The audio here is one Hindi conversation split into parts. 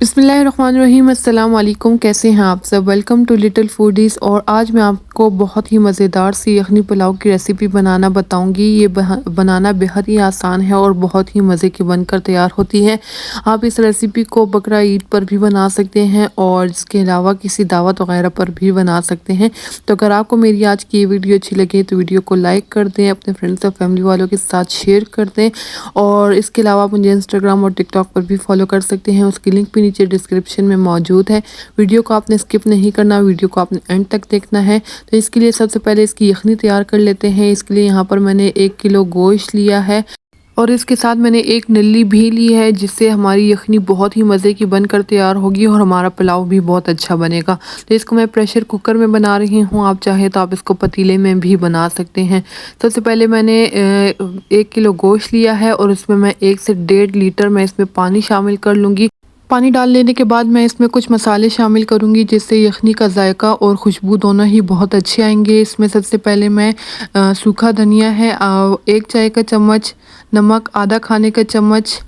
बिस्मिल्लाहिर्रहमानिर्रहीम अस्सलाम वालेकुम। कैसे हैं आप सब? Welcome to little foodies. और आज मैं आपको बहुत ही मज़ेदार सी यखनी पुलाव की रेसिपी बनाना बताऊंगी। ये बनाना बेहद ही आसान है और बहुत ही मज़े की बनकर तैयार होती है। आप इस रेसिपी को बकरा ईद पर भी बना सकते हैं और इसके अलावा किसी दावत वगैरह पर भी बना सकते हैं। तो अगर आपको मेरी आज की ये वीडियो अच्छी लगे तो वीडियो को लाइक कर दें, अपने फ्रेंड्स और फैमिली वालों के साथ शेयर कर दें। और इसके अलावा आप मुझे इंस्टाग्राम और टिकटॉक पर भी फॉलो कर सकते हैं, उसकी लिंक भी नीचे डिस्क्रिप्शन में मौजूद है। वीडियो को आपने स्किप नहीं करना, वीडियो को आपने एंड तक देखना है। तो इसके लिए सबसे पहले इसकी यखनी तैयार कर लेते हैं। इसके लिए यहाँ पर मैंने 1 किलो गोश्त लिया है और इसके साथ मैंने एक नल्ली भी ली है, जिससे हमारी यखनी बहुत ही मज़े की बनकर तैयार होगी और हमारा पुलाव भी बहुत अच्छा बनेगा। तो इसको मैं प्रेशर कुकर में बना रही हूँ, आप चाहें तो आप इसको पतीले में भी बना सकते हैं। सबसे पहले मैंने 1 किलो गोश्त लिया है और इसमें मैं 1 से 1.5 लीटर मैं इसमें पानी शामिल कर लूँगी। पानी डाल लेने के बाद मैं इसमें कुछ मसाले शामिल करूंगी, जिससे यखनी का जायका और खुशबू दोनों ही बहुत अच्छे आएंगे। इसमें सबसे पहले मैं सूखा धनिया है 1 चाय का चम्मच, नमक आधा खाने का चम्मच,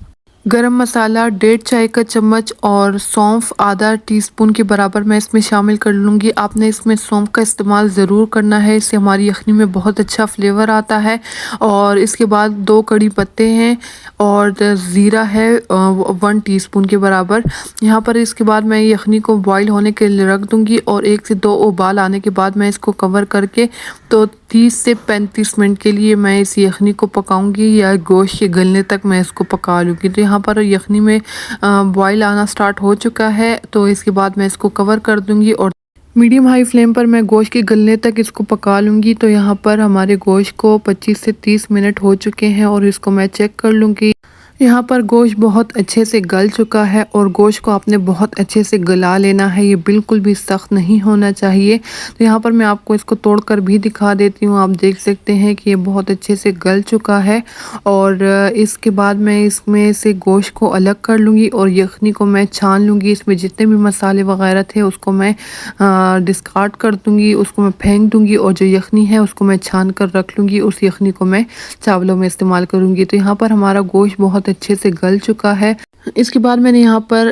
गरम मसाला 1.5 चाय का चम्मच और सौंफ आधा टीस्पून के बराबर मैं इसमें शामिल कर लूँगी। आपने इसमें सौंफ का इस्तेमाल ज़रूर करना है, इससे हमारी यखनी में बहुत अच्छा फ्लेवर आता है। और इसके बाद 2 कड़ी पत्ते हैं और ज़ीरा है 1 टीस्पून के बराबर। यहाँ पर इसके बाद मैं यखनी को बॉईल होने के लिए रख दूँगी और 1 से 2 उबाल आने के बाद मैं इसको कवर करके तो 30 से 35 मिनट के लिए मैं इस यखनी को पकाऊंगी या गोश्त के गलने तक मैं इसको पका लूँगी। तो यहाँ पर यखनी में बॉईल आना स्टार्ट हो चुका है, तो इसके बाद मैं इसको कवर कर दूँगी और मीडियम हाई फ्लेम पर मैं गोश्त के गलने तक इसको पका लूँगी। तो यहाँ पर हमारे गोश्त को 25 से 30 मिनट हो चुके हैं और इसको मैं चेक कर लूँगी। यहाँ पर गोश्त बहुत अच्छे से गल चुका है और गोश्त को आपने बहुत अच्छे से गला लेना है, ये बिल्कुल भी सख्त नहीं होना चाहिए। तो यहाँ पर मैं आपको इसको तोड़कर भी दिखा देती हूँ, आप देख सकते हैं कि ये बहुत अच्छे से गल चुका है। और इसके बाद मैं इसमें से गोश्त को अलग कर लूँगी और यखनी को मैं छान लूँगी। इसमें जितने भी मसाले वगैरह थे उसको मैं डिस्कार्ड कर दूँगी, उसको मैं फेंक दूँगी और जो यखनी है उसको मैं छान कर रख लूँगी। उस यखनी को मैं चावलों में इस्तेमाल करूँगी। तो यहाँ पर हमारा गोश्त बहुत अच्छे से गल चुका है। इसके बाद मैंने यहाँ पर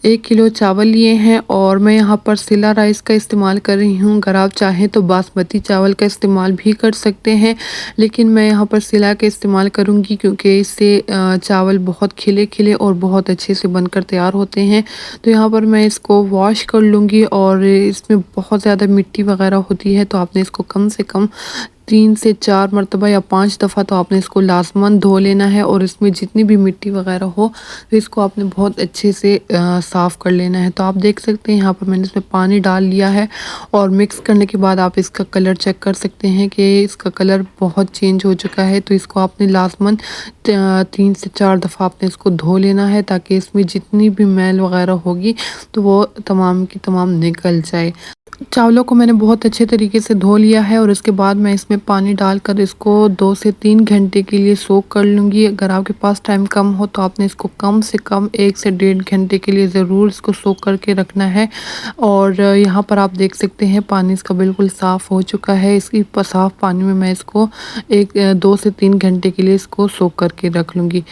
1 किलो चावल लिए हैं और मैं यहाँ पर सिला राइस का इस्तेमाल कर रही हूँ। अगर आप चाहें तो बासमती चावल का इस्तेमाल भी कर सकते हैं, लेकिन मैं यहाँ पर सिला के इस्तेमाल करूँगी क्योंकि इससे चावल बहुत खिले खिले और बहुत अच्छे से बनकर तैयार होते हैं। तो यहाँ पर मैं इसको वॉश कर लूँगी और इसमें बहुत ज़्यादा मिट्टी वगैरह होती है, तो आपने इसको कम से कम 3 से 4 मरतबा या 5 दफ़ा तो आपने इसको लाजमन धो लेना है। और इसमें जितनी भी मिट्टी वगैरह हो तो इसको आपने बहुत अच्छे से साफ़ कर लेना है। तो आप देख सकते हैं यहाँ पर मैंने इसमें पानी डाल लिया है और मिक्स करने के बाद आप इसका कलर चेक कर सकते हैं कि इसका कलर बहुत चेंज हो चुका है। तो इसको आपने लाजमन 3 से 4 दफ़ा आपने इसको धो लेना है, ताकि इसमें जितनी भी मैल वगैरह होगी तो वो तमाम की तमाम निकल जाए। चावलों को मैंने बहुत अच्छे तरीके से धो लिया है और इसके बाद मैं इसमें पानी डालकर इसको 2 से 3 घंटे के लिए सोक कर लूँगी। अगर आपके पास टाइम कम हो तो आपने इसको कम से कम 1 से 1.5 घंटे के लिए ज़रूर इसको सोक करके रखना है। और यहाँ पर आप देख सकते हैं पानी इसका बिल्कुल साफ़ हो चुका है। इसकी साफ़ पानी में मैं इसको 2 से 3 घंटे के लिए इसको सोक करके रख लूँगी।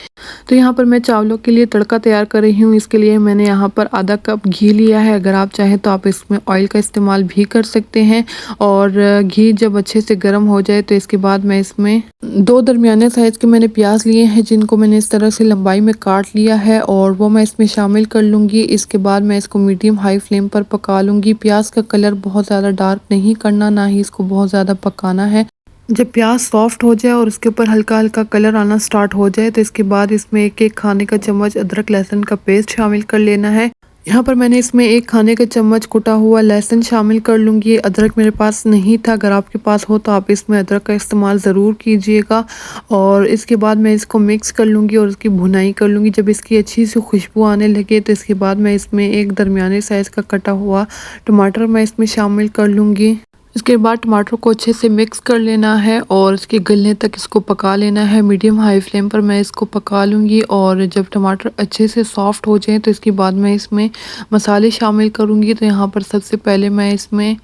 तो यहाँ पर मैं चावलों के लिए तड़का तैयार कर रही हूँ। इसके लिए मैंने यहाँ पर आधा कप घी लिया है। अगर आप चाहें तो आप इसमें ऑयल का इस्तेमाल भी कर सकते हैं। और घी जब अच्छे से गर्म हो जाए तो इसके बाद मैं इसमें 2 दरमियाने साइज़ के मैंने प्याज लिए हैं, जिनको मैंने इस तरह से लंबाई में काट लिया है और वो मैं इसमें शामिल कर लूँगी। इसके बाद मैं इसको मीडियम हाई फ्लेम पर पका लूँगी। प्याज का कलर बहुत ज़्यादा डार्क नहीं करना, ना ही इसको बहुत ज़्यादा पकाना है। जब प्याज सॉफ्ट हो जाए और उसके ऊपर हल्का हल्का कलर आना स्टार्ट हो जाए तो इसके बाद इसमें 1 खाने का चम्मच अदरक लहसुन का पेस्ट शामिल कर लेना है। यहाँ पर मैंने इसमें 1 खाने का चम्मच कुटा हुआ लहसुन शामिल कर लूँगी। अदरक मेरे पास नहीं था, अगर आपके पास हो तो आप इसमें अदरक का इस्तेमाल ज़रूर कीजिएगा। और इसके बाद मैं इसको मिक्स कर लूँगी और इसकी भुनाई कर लूँगी। जब इसकी अच्छी सी खुशबू आने लगे तो इसके बाद मैं इसमें 1 दरमियाने साइज़ का कटा हुआ टमाटर मैं इसमें शामिल कर लूँगी। इसके बाद टमाटर को अच्छे से मिक्स कर लेना है और इसके गलने तक इसको पका लेना है। मीडियम हाई फ्लेम पर मैं इसको पका लूँगी और जब टमाटर अच्छे से सॉफ्ट हो जाए तो इसके बाद मैं इसमें मसाले शामिल करूँगी। तो यहाँ पर सबसे पहले मैं इसमें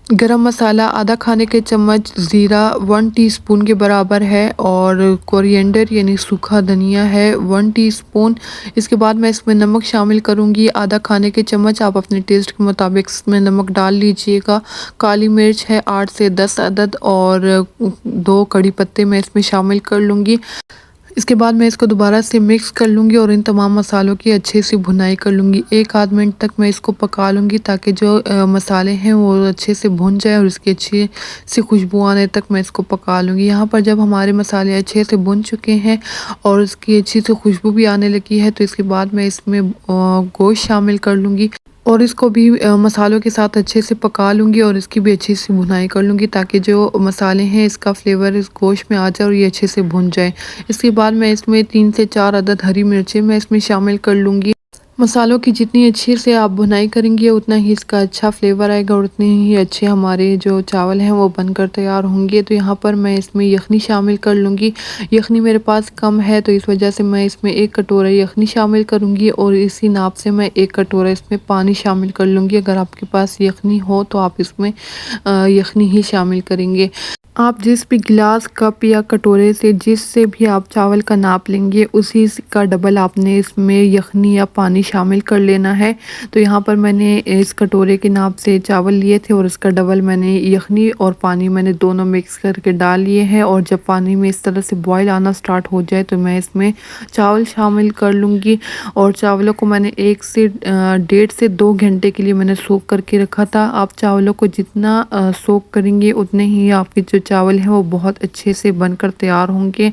गरम मसाला आधा खाने के चम्मच, ज़ीरा 1 टीस्पून के बराबर है और कोरिएंडर यानी सूखा धनिया है 1 टीस्पून। इसके बाद मैं इसमें नमक शामिल करूँगी आधा खाने के चम्मच। आप अपने टेस्ट के मुताबिक इसमें नमक डाल लीजिएगा। काली मिर्च है 8 से 10 अदद और 2 कड़ी पत्ते मैं इसमें शामिल कर लूँगी। इसके बाद मैं इसको दोबारा से मिक्स कर लूँगी और इन तमाम मसालों की अच्छे से भुनाई कर लूँगी। 1 आध मिनट तक मैं इसको पका लूँगी ताकि जो मसाले हैं वो अच्छे से भुन जाए और इसकी अच्छी सी खुशबू आने तक मैं इसको पका लूँगी। यहाँ पर जब हमारे मसाले अच्छे से भुन चुके हैं और इसकी अच्छी सी खुशबू भी आने लगी है तो इसके बाद मैं इसमें गोश्त शामिल कर लूँगी और इसको भी मसालों के साथ अच्छे से पका लूँगी और इसकी भी अच्छी सी भुनाई कर लूँगी ताकि जो मसाले हैं इसका फ्लेवर इस गोश्त में आ जाए और ये अच्छे से भुन जाए। इसके बाद मैं इसमें 3 से 4 अदद हरी मिर्चें मैं इसमें शामिल कर लूँगी। मसालों की जितनी अच्छे से आप भुनाई करेंगे उतना ही इसका अच्छा फ्लेवर आएगा और उतने ही अच्छे हमारे जो चावल हैं वो बनकर तैयार होंगे। तो यहाँ पर मैं इसमें यखनी शामिल कर लूँगी। यखनी मेरे पास कम है तो इस वजह से मैं इसमें 1 कटोरा यखनी शामिल करूँगी और इसी नाप से मैं 1 कटोरा इसमें पानी शामिल कर लूँगी। अगर आपके पास यखनी हो तो आप इसमें यखनी ही शामिल करेंगे। आप जिस भी गिलास, कप या कटोरे से जिससे भी आप चावल का नाप लेंगे उसी का डबल आपने इसमें यखनी या पानी शामिल कर लेना है। तो यहाँ पर मैंने इस कटोरे के नाप से चावल लिए थे और इसका डबल मैंने यखनी और पानी मैंने दोनों मिक्स करके डाल लिए हैं और जब पानी में इस तरह से बॉयल आना स्टार्ट हो जाए तो मैं इसमें चावल शामिल कर लूँगी और चावलों को मैंने 1 से 1.5 से 2 घंटे के लिए मैंने सोक करके रखा था। आप चावलों को जितना सोक करेंगे उतने ही आपके जो चावल हैं वो बहुत अच्छे से बनकर तैयार होंगे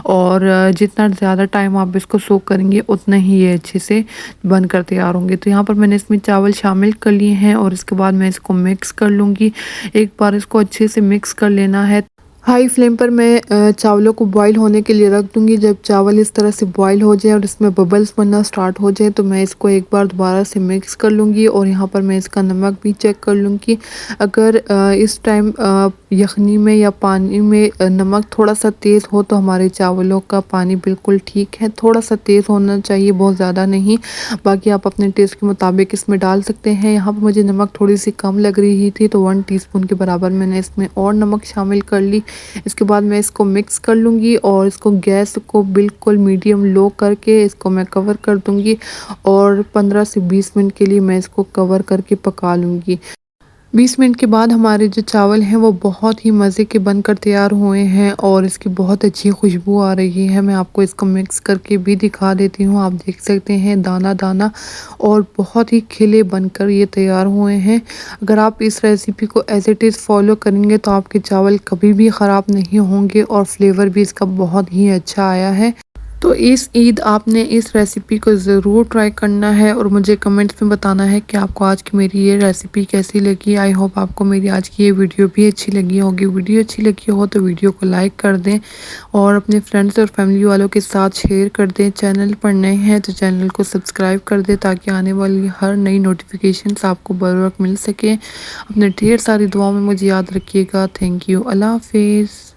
और जितना ज़्यादा टाइम आप इसको सोक करेंगे उतना ही ये अच्छे से बनकर तैयार होंगे। तो यहाँ पर मैंने इसमें चावल शामिल कर लिए हैं और इसके बाद मैं इसको मिक्स कर लूँगी। एक बार इसको अच्छे से मिक्स कर लेना है। हाई फ्लेम पर मैं चावलों को बॉईल होने के लिए रख दूँगी। जब चावल इस तरह से बॉईल हो जाए और इसमें बबल्स बनना स्टार्ट हो जाए तो मैं इसको एक बार दोबारा से मिक्स कर लूँगी और यहाँ पर मैं इसका नमक भी चेक कर लूँगी। अगर इस टाइम यखनी में या पानी में नमक थोड़ा सा तेज़ हो तो हमारे चावलों का पानी बिल्कुल ठीक है। थोड़ा सा तेज़ होना चाहिए, बहुत ज़्यादा नहीं। बाकी आप अपने टेस्ट के मुताबिक इसमें डाल सकते हैं। यहाँ पर मुझे नमक थोड़ी सी कम लग रही थी तो 1 टीस्पून के बराबर मैंने इसमें और नमक शामिल कर ली। इसके बाद मैं इसको मिक्स कर लूँगी और इसको गैस को बिल्कुल मीडियम लो करके इसको मैं कवर कर दूँगी और 15 से 20 मिनट के लिए मैं इसको कवर करके पका लूँगी। 20 मिनट के बाद हमारे जो चावल हैं वो बहुत ही मज़े के बनकर तैयार हुए हैं और इसकी बहुत अच्छी खुशबू आ रही है। मैं आपको इसको मिक्स करके भी दिखा देती हूँ। आप देख सकते हैं दाना दाना और बहुत ही खिले बनकर ये तैयार हुए हैं। अगर आप इस रेसिपी को एज़ इट इज़ फॉलो करेंगे तो आपके चावल कभी भी ख़राब नहीं होंगे और फ्लेवर भी इसका बहुत ही अच्छा आया है। तो इस ईद आपने इस रेसिपी को ज़रूर ट्राई करना है और मुझे कमेंट्स में बताना है कि आपको आज की मेरी ये रेसिपी कैसी लगी। आई होप आपको मेरी आज की ये वीडियो भी अच्छी लगी होगी। वीडियो अच्छी लगी हो तो वीडियो को लाइक कर दें और अपने फ्रेंड्स और फैमिली वालों के साथ शेयर कर दें। चैनल पर नए हैं तो चैनल को सब्सक्राइब कर दें ताकि आने वाली हर नई नोटिफिकेशंस आपको बर वक्त मिल सके। अपने ढेर सारी दुआओं में मुझे याद रखिएगा। Thank you. अल्लाह हाफिज़।